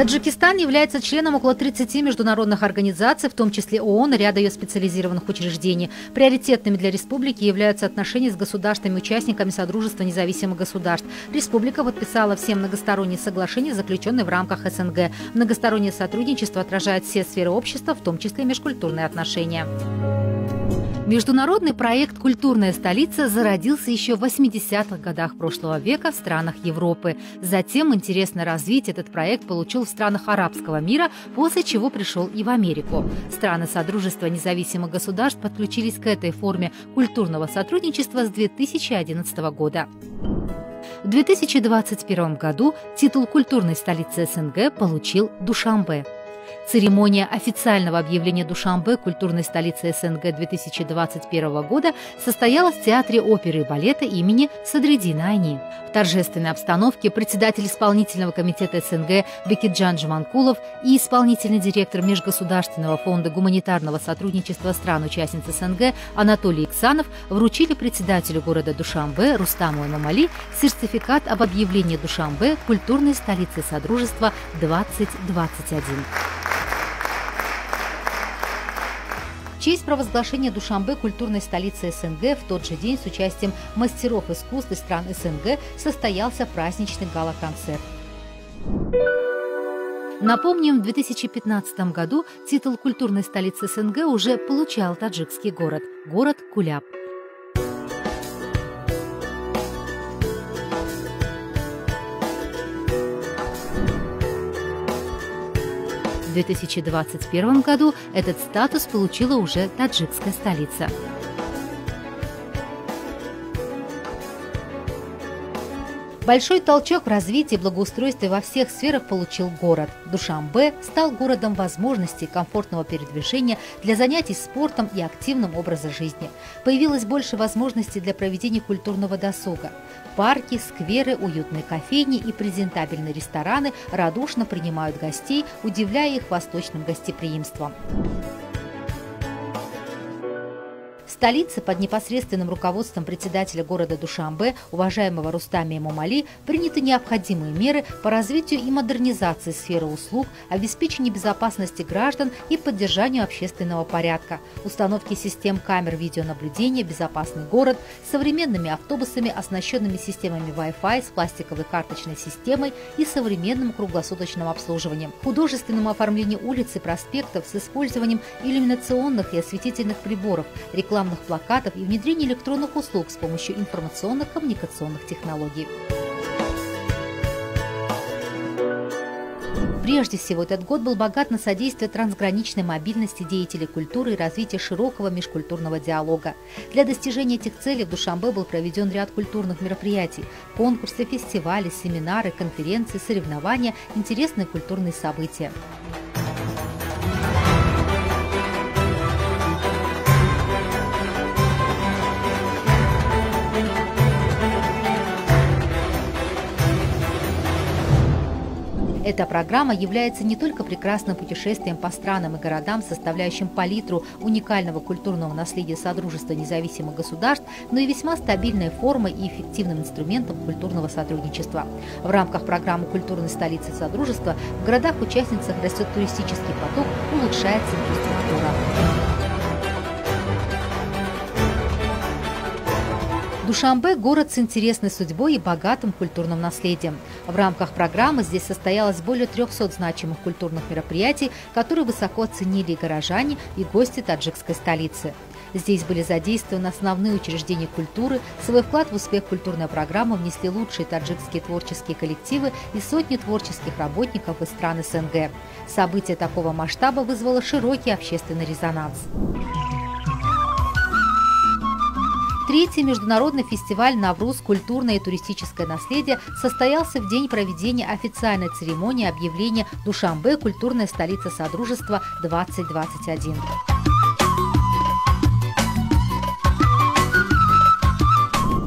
Таджикистан является членом около 30 международных организаций, в том числе ООН и ряда ее специализированных учреждений. Приоритетными для республики являются отношения с государствами-участниками Содружества независимых государств. Республика подписала все многосторонние соглашения, заключенные в рамках СНГ. Многостороннее сотрудничество отражает все сферы общества, в том числе межкультурные отношения. Международный проект «Культурная столица» зародился еще в 80-х годах прошлого века в странах Европы. Затем интересное развитие этот проект получил в странах арабского мира, после чего пришел и в Америку. Страны Содружества независимых государств подключились к этой форме культурного сотрудничества с 2011 года. В 2021 году титул культурной столицы СНГ получил Душанбе. Церемония официального объявления Душанбе культурной столицей СНГ 2021 года состоялась в Театре оперы и балета имени Садриддина Айни. В торжественной обстановке председатель исполнительного комитета СНГ Бекиджан Джуманкулов и исполнительный директор Межгосударственного фонда гуманитарного сотрудничества стран-участниц СНГ Анатолий Иксанов вручили председателю города Душанбе Рустаму Эмомали сертификат об объявлении Душанбе культурной столицей Содружества 2021. В честь провозглашения Душанбе культурной столицей СНГ в тот же день с участием мастеров искусств из стран СНГ состоялся праздничный гала-концерт. Напомним, в 2015 году титул культурной столицы СНГ уже получал таджикский город Куляб. В 2021 году этот статус получила уже таджикская столица. Большой толчок в развитии и благоустройстве во всех сферах получил город. Душанбе стал городом возможностей комфортного передвижения для занятий спортом и активным образом жизни. Появилось больше возможностей для проведения культурного досуга. Парки, скверы, уютные кофейни и презентабельные рестораны радушно принимают гостей, удивляя их восточным гостеприимством. В столице под непосредственным руководством председателя города Душанбе, уважаемого Рустама Эмомали, приняты необходимые меры по развитию и модернизации сферы услуг, обеспечению безопасности граждан и поддержанию общественного порядка, установки систем камер видеонаблюдения, безопасный город, современными автобусами, оснащенными системами Wi-Fi с пластиковой карточной системой и современным круглосуточным обслуживанием, художественному оформлению улиц и проспектов с использованием иллюминационных и осветительных приборов, рекламных плакатов и внедрение электронных услуг с помощью информационных коммуникационных технологий. Прежде всего, этот год был богат на содействие трансграничной мобильности деятелей культуры и развития широкого межкультурного диалога. Для достижения этих целей в Душанбе был проведен ряд культурных мероприятий – конкурсы, фестивали, семинары, конференции, соревнования, интересные культурные события. Эта программа является не только прекрасным путешествием по странам и городам, составляющим палитру уникального культурного наследия Содружества независимых государств, но и весьма стабильной формой и эффективным инструментом культурного сотрудничества. В рамках программы культурной столицы Содружества в городах-участницах растет туристический поток, улучшается инфраструктура. Душанбе – город с интересной судьбой и богатым культурным наследием. В рамках программы здесь состоялось более 300 значимых культурных мероприятий, которые высоко оценили и горожане, и гости таджикской столицы. Здесь были задействованы основные учреждения культуры, свой вклад в успех культурной программы внесли лучшие таджикские творческие коллективы и сотни творческих работников из стран СНГ. Событие такого масштаба вызвало широкий общественный резонанс. Третий международный фестиваль «Навруз. Культурное и туристическое наследие» состоялся в день проведения официальной церемонии объявления Душанбе «Культурная столица Содружества 2021».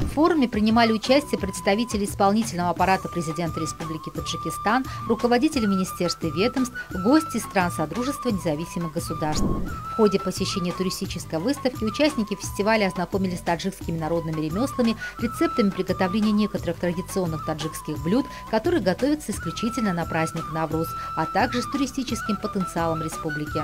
В форуме принимали участие представители исполнительного аппарата президента Республики Таджикистан, руководители министерств и ведомств, гости стран Содружества независимых государств. В ходе посещения туристической выставки участники фестиваля ознакомились с таджикскими народными ремеслами, рецептами приготовления некоторых традиционных таджикских блюд, которые готовятся исключительно на праздник Навруз, а также с туристическим потенциалом республики.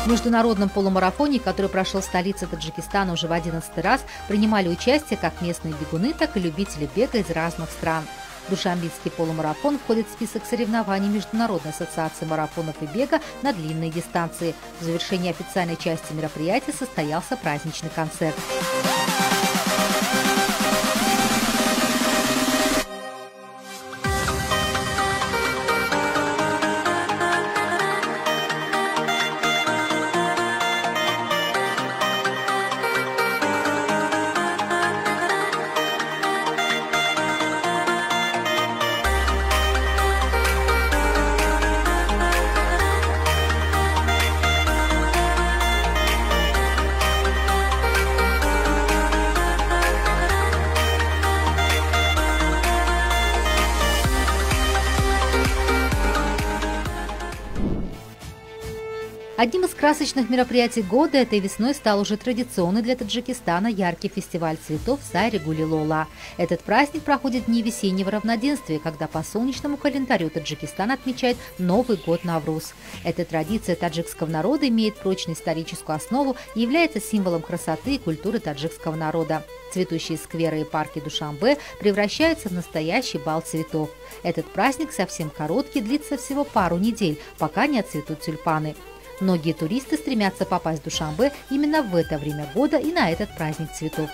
В международном полумарафоне, который прошел в столице Таджикистана уже в 11-й раз, принимали участие как местные бегуны, так и любители бега из разных стран. Душанбинский полумарафон входит в список соревнований Международной ассоциации марафонов и бега на длинные дистанции. В завершении официальной части мероприятия состоялся праздничный концерт. Одним из красочных мероприятий года этой весной стал уже традиционный для Таджикистана яркий фестиваль цветов Сайри-Гули-Лола. Этот праздник проходит в дни весеннего равноденствия, когда по солнечному календарю Таджикистан отмечает Новый год Навруз. Эта традиция таджикского народа имеет прочную историческую основу и является символом красоты и культуры таджикского народа. Цветущие скверы и парки Душанбе превращаются в настоящий бал цветов. Этот праздник совсем короткий, длится всего пару недель, пока не отцветут тюльпаны. Многие туристы стремятся попасть в Душанбе именно в это время года и на этот праздник цветов.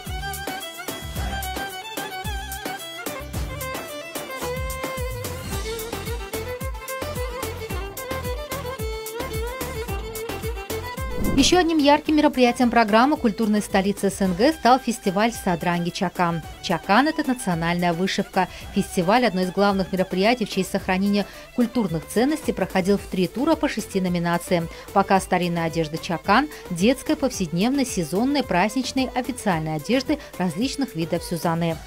Еще одним ярким мероприятием программы культурной столицы СНГ стал фестиваль Садранги Чакан. Чакан – это национальная вышивка. Фестиваль – одно из главных мероприятий в честь сохранения культурных ценностей, проходил в 3 тура по 6 номинациям. Показ старинной одежды Чакан, детской, повседневной, сезонной, праздничной, официальной одежды различных видов сюзанне.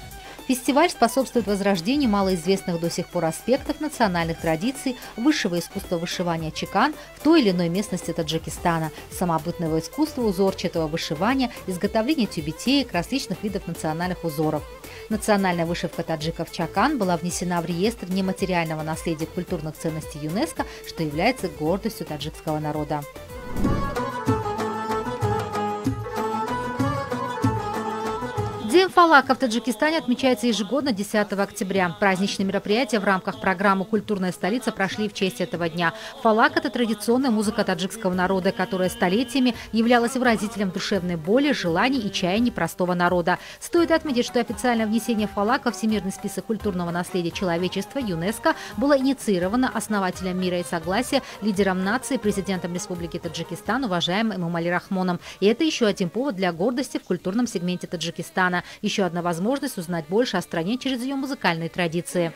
Фестиваль способствует возрождению малоизвестных до сих пор аспектов национальных традиций высшего искусства вышивания чакан в той или иной местности Таджикистана, самобытного искусства узорчатого вышивания, изготовления тюбетеек, различных видов национальных узоров. Национальная вышивка таджиков чакан была внесена в реестр нематериального наследия культурных ценностей ЮНЕСКО, что является гордостью таджикского народа. День фалака в Таджикистане отмечается ежегодно 10 октября. Праздничные мероприятия в рамках программы «Культурная столица» прошли в честь этого дня. Фалак – это традиционная музыка таджикского народа, которая столетиями являлась выразителем душевной боли, желаний и чаяний простого народа. Стоит отметить, что официальное внесение фалака в Всемирный список культурного наследия человечества ЮНЕСКО было инициировано основателем мира и согласия, лидером нации, президентом Республики Таджикистан, уважаемым Эмомали Рахмоном. И это еще один повод для гордости в культурном сегменте Таджикистана. Еще одна возможность узнать больше о стране через ее музыкальные традиции.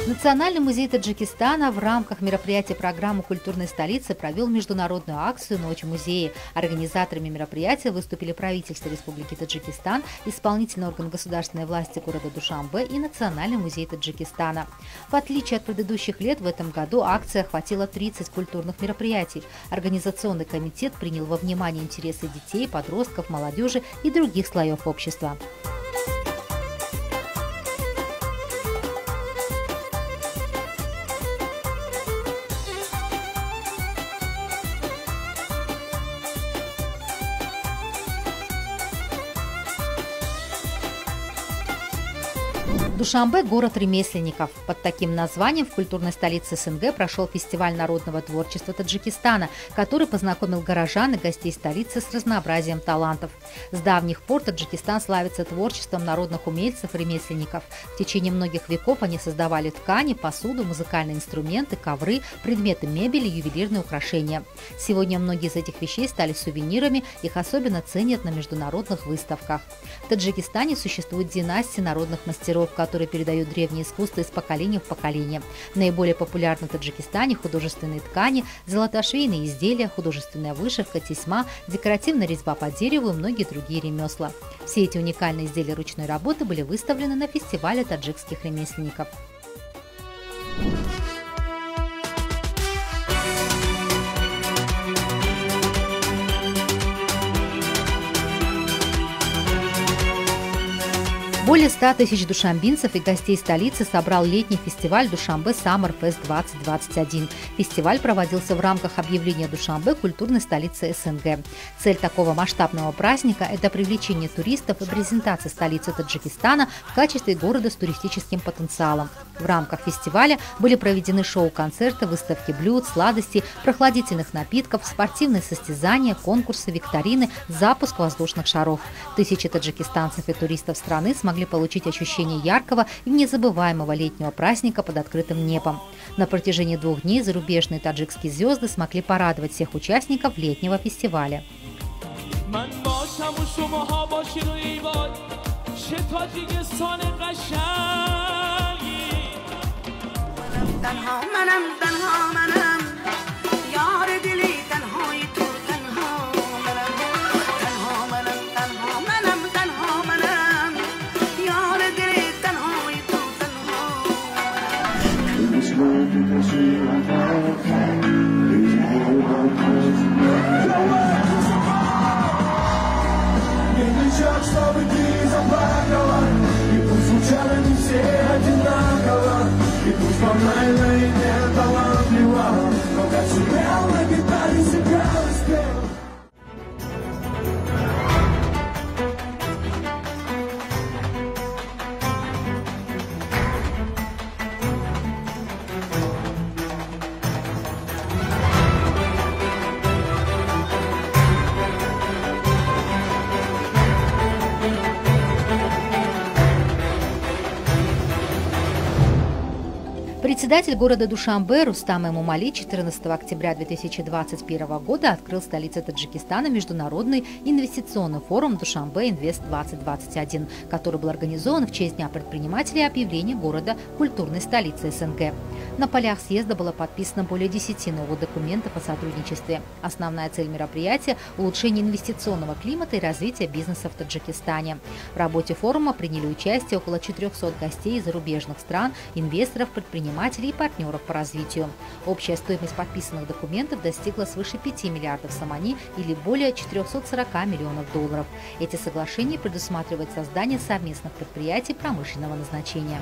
Национальный музей Таджикистана в рамках мероприятия программы «Культурной столицы» провел международную акцию «Ночь музея». Организаторами мероприятия выступили правительство Республики Таджикистан, исполнительный орган государственной власти города Душанбе и Национальный музей Таджикистана. В отличие от предыдущих лет, в этом году акция охватила 30 культурных мероприятий. Организационный комитет принял во внимание интересы детей, подростков, молодежи и других слоев общества. Душанбе – город ремесленников. Под таким названием в культурной столице СНГ прошел фестиваль народного творчества Таджикистана, который познакомил горожан и гостей столицы с разнообразием талантов. С давних пор Таджикистан славится творчеством народных умельцев и ремесленников. В течение многих веков они создавали ткани, посуду, музыкальные инструменты, ковры, предметы мебели, ювелирные украшения. Сегодня многие из этих вещей стали сувенирами, их особенно ценят на международных выставках. В Таджикистане существует династия народных мастеров, которые передают древнее искусство из поколения в поколение. Наиболее популярны в Таджикистане художественные ткани, золотошвейные изделия, художественная вышивка, тесьма, декоративная резьба по дереву и многие другие ремесла. Все эти уникальные изделия ручной работы были выставлены на фестивале таджикских ремесленников. Более 100 тысяч душанбинцев и гостей столицы собрал летний фестиваль Душанбе Summer Fest 2021. Фестиваль проводился в рамках объявления Душанбе культурной столицы СНГ. Цель такого масштабного праздника – это привлечение туристов и презентация столицы Таджикистана в качестве города с туристическим потенциалом. В рамках фестиваля были проведены шоу-концерты, выставки блюд, сладостей, прохладительных напитков, спортивные состязания, конкурсы, викторины, запуск воздушных шаров. Тысячи таджикистанцев и туристов страны смогли получить ощущение яркого и незабываемого летнего праздника под открытым небом. На протяжении 2 дней зарубежные таджикские звезды смогли порадовать всех участников летнего фестиваля. Председатель города Душанбе Рустам Эмомали 14 октября 2021 года открыл в столице Таджикистана международный инвестиционный форум Душанбе Инвест 2021, который был организован в честь Дня предпринимателей и объявления города культурной столицей СНГ. На полях съезда было подписано более 10 новых документов о сотрудничестве. Основная цель мероприятия – улучшение инвестиционного климата и развитие бизнеса в Таджикистане. В работе форума приняли участие около 400 гостей из зарубежных стран, инвесторов, предпринимателей и партнеров по развитию. Общая стоимость подписанных документов достигла свыше 5 миллиардов сомани или более 440 миллионов долларов. Эти соглашения предусматривают создание совместных предприятий промышленного назначения.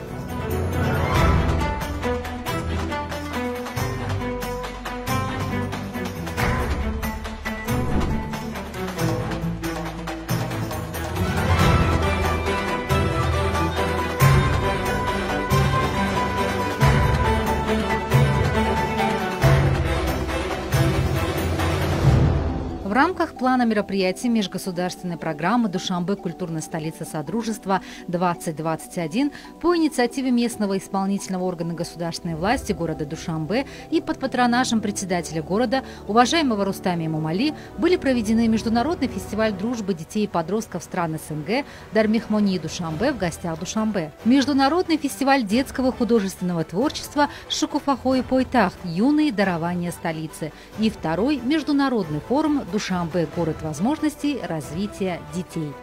В рамках плана мероприятий межгосударственной программы Душанбе «Культурная столица Содружества 2021» по инициативе местного исполнительного органа государственной власти города Душанбе и под патронажем председателя города, уважаемого Рустама Эмомали, были проведены международный фестиваль дружбы детей и подростков стран СНГ «Дармехмони Душанбе» в гостях Душанбе, международный фестиваль детского художественного творчества «Шукуфахой Пойтахт. Юные дарования столицы» и второй международный форум Душанбе – город возможностей развития детей.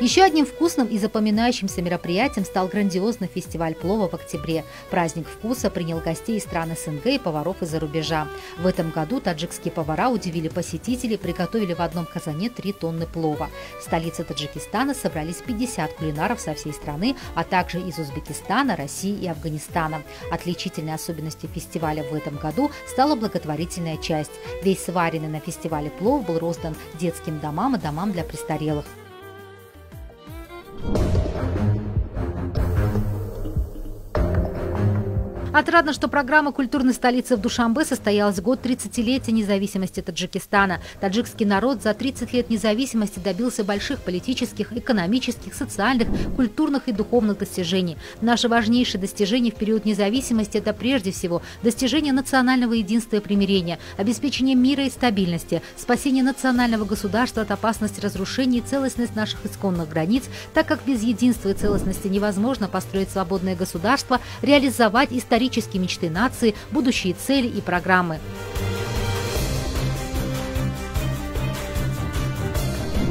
Еще одним вкусным и запоминающимся мероприятием стал грандиозный фестиваль плова в октябре. Праздник вкуса принял гостей из стран СНГ и поваров из-за рубежа. В этом году таджикские повара удивили посетителей, приготовили в одном казане 3 тонны плова. В столице Таджикистана собрались 50 кулинаров со всей страны, а также из Узбекистана, России и Афганистана. Отличительной особенностью фестиваля в этом году стала благотворительная часть. Весь сваренный на фестивале плов был роздан детским домам и домам для престарелых. Отрадно, что программа культурной столицы в Душанбе состоялась в год 30-летия независимости Таджикистана. Таджикский народ за 30 лет независимости добился больших политических, экономических, социальных, культурных и духовных достижений. Наше важнейшее достижение в период независимости – это прежде всего достижение национального единства и примирения, обеспечение мира и стабильности, спасение национального государства от опасности разрушения и целостность наших исконных границ, так как без единства и целостности невозможно построить свободное государство, реализовать исторические мечты нации, будущие цели и программы.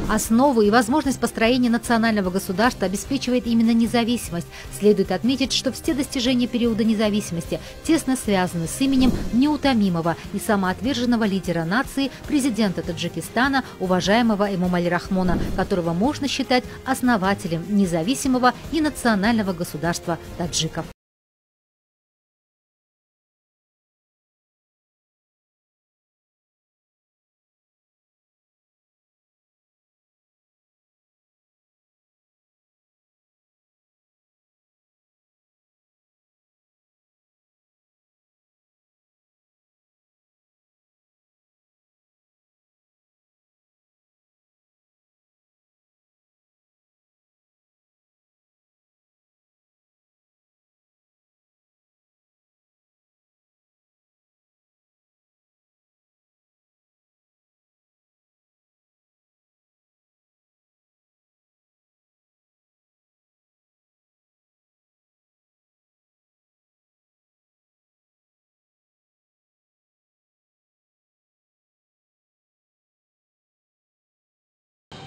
Основу и возможность построения национального государства обеспечивает именно независимость. Следует отметить, что все достижения периода независимости тесно связаны с именем неутомимого и самоотверженного лидера нации, президента Таджикистана, уважаемого Эмомали Рахмона, которого можно считать основателем независимого и национального государства таджиков.